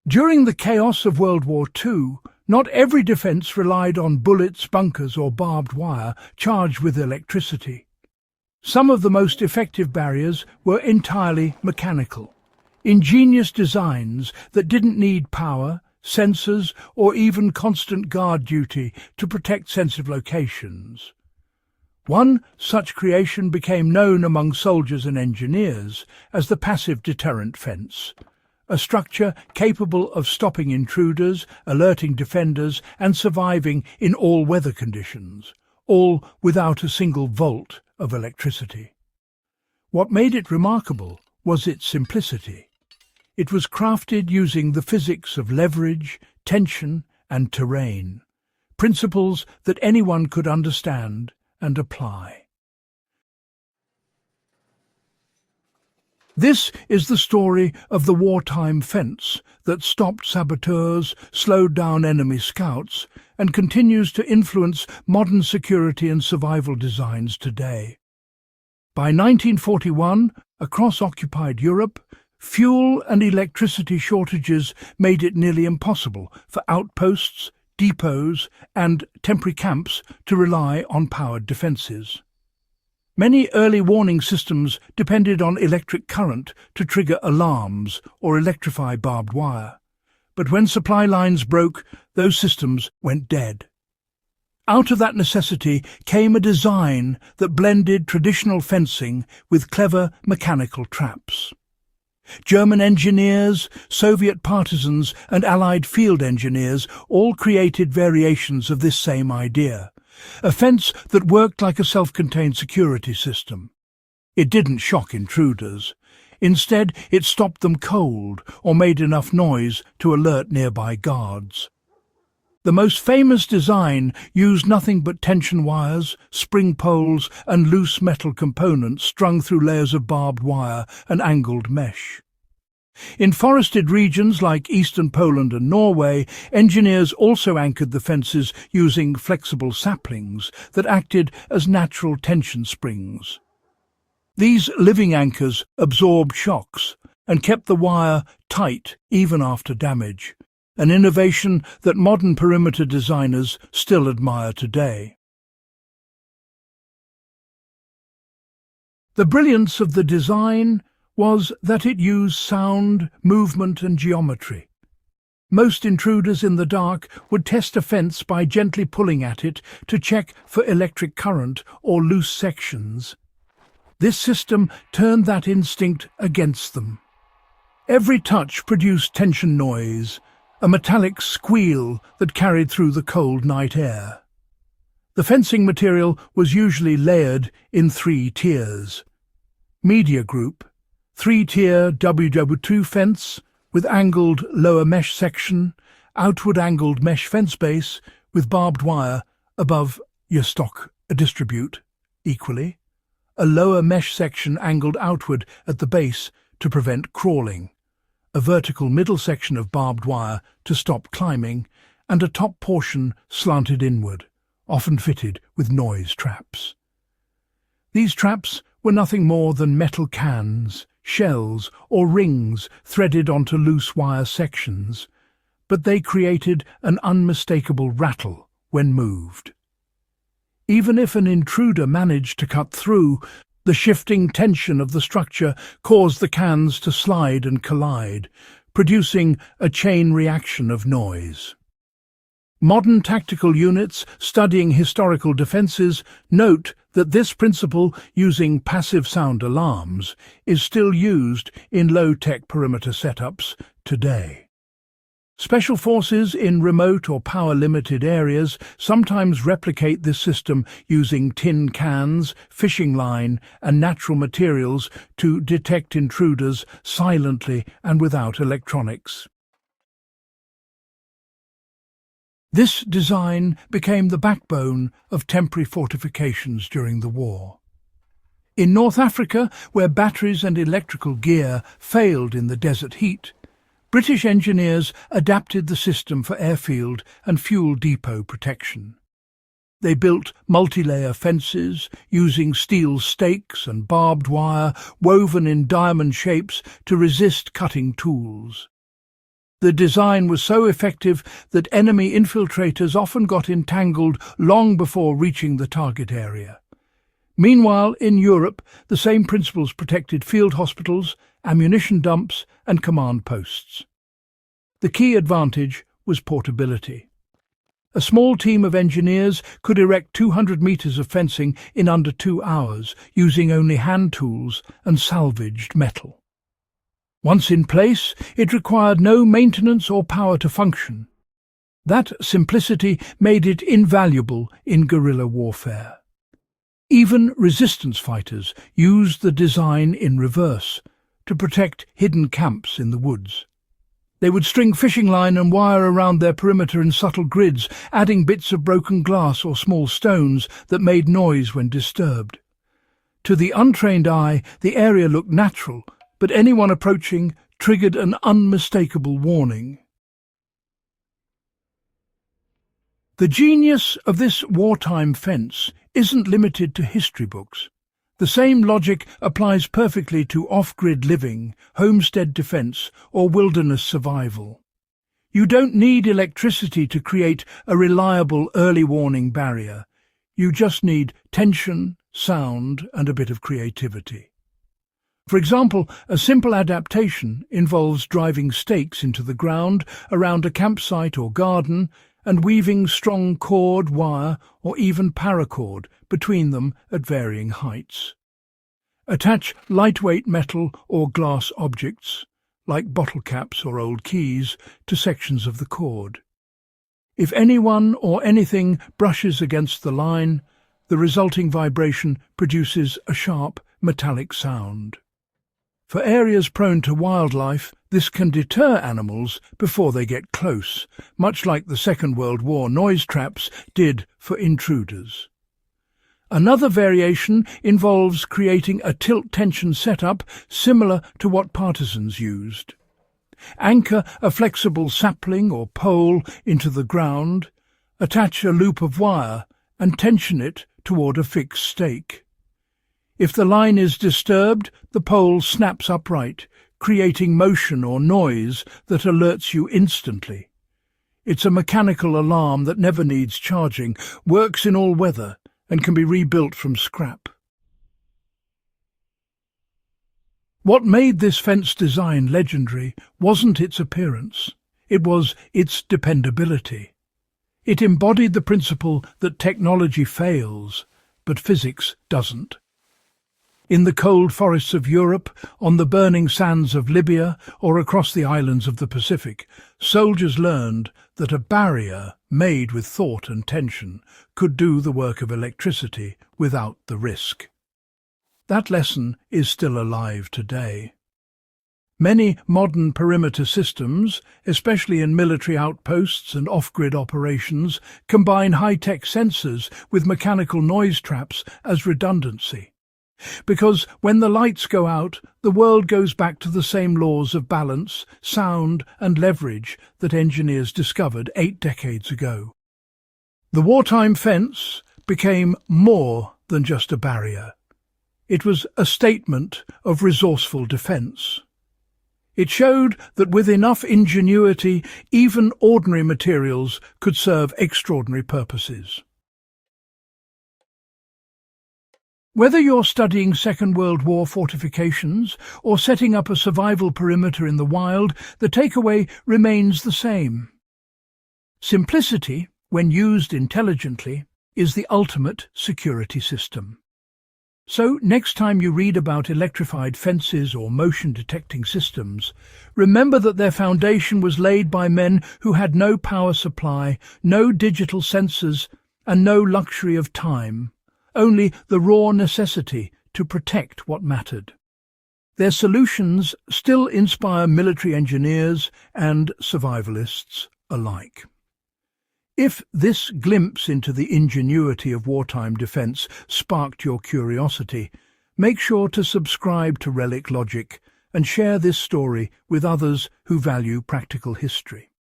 During the chaos of World War II, not every defence relied on bullets, bunkers or barbed wire charged with electricity. Some of the most effective barriers were entirely mechanical. Ingenious designs that didn't need power, sensors or even constant guard duty to protect sensitive locations. One such creation became known among soldiers and engineers as the passive deterrent fence, a structure capable of stopping intruders, alerting defenders and surviving in all weather conditions, all without a single volt of electricity. What made it remarkable was its simplicity. It was crafted using the physics of leverage, tension and terrain, principles that anyone could understand and apply. This is the story of the wartime fence that stopped saboteurs, slowed down enemy scouts, and continues to influence modern security and survival designs today. By 1941, across occupied Europe, fuel and electricity shortages made it nearly impossible for outposts, depots and temporary camps to rely on powered defences. Many early warning systems depended on electric current to trigger alarms or electrify barbed wire. But when supply lines broke, those systems went dead. Out of that necessity came a design that blended traditional fencing with clever mechanical traps. German engineers, Soviet partisans and Allied field engineers all created variations of this same idea, a fence that worked like a self-contained security system. It didn't shock intruders. Instead, it stopped them cold or made enough noise to alert nearby guards. The most famous design used nothing but tension wires, spring poles and loose metal components strung through layers of barbed wire and angled mesh. In forested regions like eastern Poland and Norway, engineers also anchored the fences using flexible saplings that acted as natural tension springs. These living anchors absorbed shocks and kept the wire tight even after damage, an innovation that modern perimeter designers still admire today. The brilliance of the design was that it used sound, movement and geometry. Most intruders in the dark would test a fence by gently pulling at it to check for electric current or loose sections. This system turned that instinct against them. Every touch produced tension noise, a metallic squeal that carried through the cold night air. The fencing material was usually layered in 3 tiers. Media group, 3-tier WWII fence with angled lower mesh section, outward angled mesh fence base with barbed wire above your stock distribute equally, a lower mesh section angled outward at the base to prevent crawling, a vertical middle section of barbed wire to stop climbing, and a top portion slanted inward, often fitted with noise traps. These traps were nothing more than metal cans, shells or rings threaded onto loose wire sections, but they created an unmistakable rattle when moved. Even if an intruder managed to cut through, the shifting tension of the structure caused the cans to slide and collide, producing a chain reaction of noise. Modern tactical units studying historical defences note that this principle, using passive sound alarms, is still used in low-tech perimeter setups today. Special forces in remote or power-limited areas sometimes replicate this system using tin cans, fishing line and natural materials to detect intruders silently and without electronics. This design became the backbone of temporary fortifications during the war. In North Africa, where batteries and electrical gear failed in the desert heat, British engineers adapted the system for airfield and fuel depot protection. They built multi-layer fences using steel stakes and barbed wire woven in diamond shapes to resist cutting tools. The design was so effective that enemy infiltrators often got entangled long before reaching the target area. Meanwhile, in Europe, the same principles protected field hospitals, ammunition dumps, and command posts. The key advantage was portability. A small team of engineers could erect 200 meters of fencing in under 2 hours, using only hand tools and salvaged metal. Once in place, it required no maintenance or power to function. That simplicity made it invaluable in guerrilla warfare. Even resistance fighters used the design in reverse, to protect hidden camps in the woods. They would string fishing line and wire around their perimeter in subtle grids, adding bits of broken glass or small stones that made noise when disturbed. To the untrained eye, the area looked natural, but anyone approaching triggered an unmistakable warning. The genius of this wartime fence isn't limited to history books. The same logic applies perfectly to off-grid living, homestead defense, or wilderness survival. You don't need electricity to create a reliable early warning barrier. You just need tension, sound, and a bit of creativity. For example, a simple adaptation involves driving stakes into the ground around a campsite or garden and weaving strong cord, wire, or even paracord between them at varying heights. Attach lightweight metal or glass objects, like bottle caps or old keys, to sections of the cord. If anyone or anything brushes against the line, the resulting vibration produces a sharp, metallic sound. For areas prone to wildlife, this can deter animals before they get close, much like the Second World War noise traps did for intruders. Another variation involves creating a tilt-tension setup similar to what partisans used. Anchor a flexible sapling or pole into the ground, attach a loop of wire, and tension it toward a fixed stake. If the line is disturbed, the pole snaps upright, creating motion or noise that alerts you instantly. It's a mechanical alarm that never needs charging, works in all weather, and can be rebuilt from scrap. What made this fence design legendary wasn't its appearance, it was its dependability. It embodied the principle that technology fails, but physics doesn't. In the cold forests of Europe, on the burning sands of Libya, or across the islands of the Pacific, soldiers learned that a barrier made with thought and tension could do the work of electricity without the risk. That lesson is still alive today. Many modern perimeter systems, especially in military outposts and off-grid operations, combine high-tech sensors with mechanical noise traps as redundancy. Because when the lights go out, the world goes back to the same laws of balance, sound, and leverage that engineers discovered 8 decades ago. The wartime fence became more than just a barrier. It was a statement of resourceful defense. It showed that with enough ingenuity, even ordinary materials could serve extraordinary purposes. Whether you're studying Second World War fortifications or setting up a survival perimeter in the wild, the takeaway remains the same. Simplicity, when used intelligently, is the ultimate security system. So, next time you read about electrified fences or motion-detecting systems, remember that their foundation was laid by men who had no power supply, no digital sensors, and no luxury of time. Only the raw necessity to protect what mattered. Their solutions still inspire military engineers and survivalists alike. If this glimpse into the ingenuity of wartime defense sparked your curiosity, make sure to subscribe to Relic Logic and share this story with others who value practical history.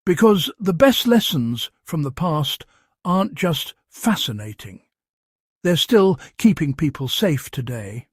Because the best lessons from the past aren't just fascinating. They're still keeping people safe today.